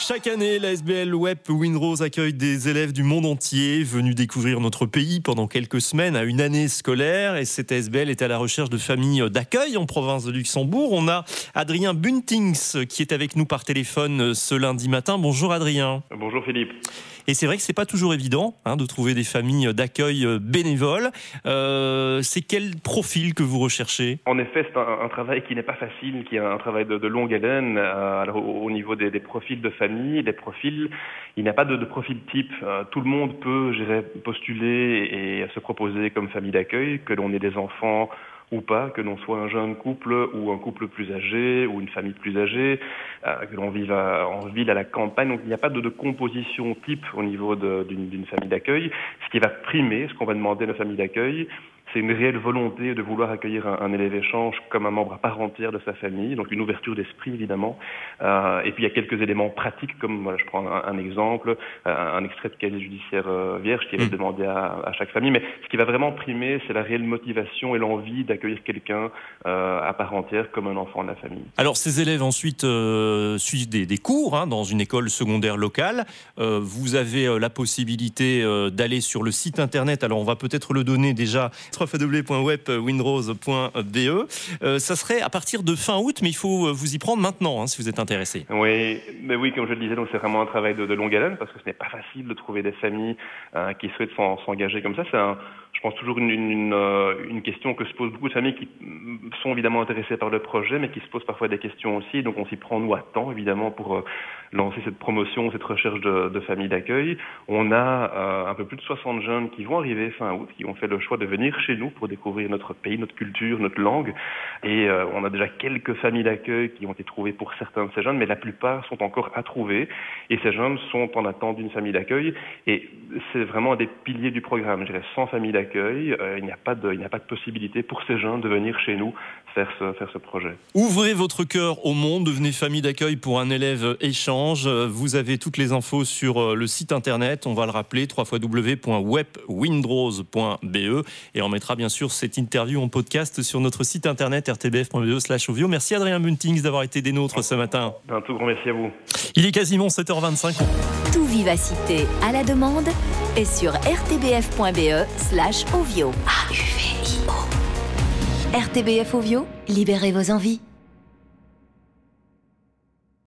Chaque année, la SBL Web Windrose accueille des élèves du monde entier venus découvrir notre pays pendant quelques semaines à une année scolaire. Et cette SBL est à la recherche de familles d'accueil en province de Luxembourg. On a Adrien Buntings qui est avec nous par téléphone ce lundi matin. Bonjour Adrien. Bonjour Philippe. Et c'est vrai que c'est pas toujours évident de trouver des familles d'accueil bénévoles. C'est quel profil que vous recherchez ? En effet, c'est un travail qui n'est pas facile, qui est un travail de longue haleine. Alors, au niveau des profils de famille, des profils, il n'y a pas de profil type. Tout le monde peut, postuler et se proposer comme famille d'accueil, que l'on ait des enfants ou pas, que l'on soit un jeune couple ou un couple plus âgé ou une famille plus âgée, que l'on vive en ville, à la campagne. Donc il n'y a pas de composition type au niveau d'une famille d'accueil. Ce qui va primer, ce qu'on va demander à nos familles d'accueil, c'est une réelle volonté de vouloir accueillir un élève échange comme un membre à part entière de sa famille, donc une ouverture d'esprit évidemment. Et puis il y a quelques éléments pratiques, comme voilà, je prends un exemple, un extrait de casier judiciaire vierge qui est demandé à chaque famille. Mais ce qui va vraiment primer, c'est la réelle motivation et l'envie d'accueillir quelqu'un à part entière comme un enfant de la famille. Alors ces élèves ensuite suivent des cours dans une école secondaire locale. Vous avez la possibilité d'aller sur le site internet. Alors on va peut-être le donner déjà, www.webwindrose.be. Ça serait à partir de fin août, mais il faut vous y prendre maintenant si vous êtes intéressé. Oui, mais oui, comme je le disais, donc c'est vraiment un travail de longue haleine parce que ce n'est pas facile de trouver des familles qui souhaitent s'engager comme ça. C'est je pense toujours une question que se posent beaucoup de familles qui sont évidemment intéressées par le projet, mais qui se posent parfois des questions aussi. Donc on s'y prend nous à temps évidemment pour lancer cette promotion, cette recherche de familles d'accueil. On a un peu plus de 60 jeunes qui vont arriver fin août, qui ont fait le choix de venir chez nous pour découvrir notre pays, notre culture, notre langue. Et on a déjà quelques familles d'accueil qui ont été trouvées pour certains de ces jeunes, mais la plupart sont encore à trouver. Et ces jeunes sont en attente d'une famille d'accueil. Et c'est vraiment un des piliers du programme. Je dirais, sans famille d'accueil, il n'y a pas de possibilité pour ces jeunes de venir chez nous faire ce projet. Ouvrez votre cœur au monde, devenez famille d'accueil pour un élève échange. Vous avez toutes les infos sur le site internet, on va le rappeler, www.webwindrose.be, et on mettra bien sûr cette interview en podcast sur notre site internet rtbf.be/ovio. Merci Adrien Buntings d'avoir été des nôtres ce matin. Un tout grand merci à vous. Il est quasiment 7h25. Tout Vivacité à la demande est sur rtbf.be/ovio. RTBF Ovio, libérez vos envies.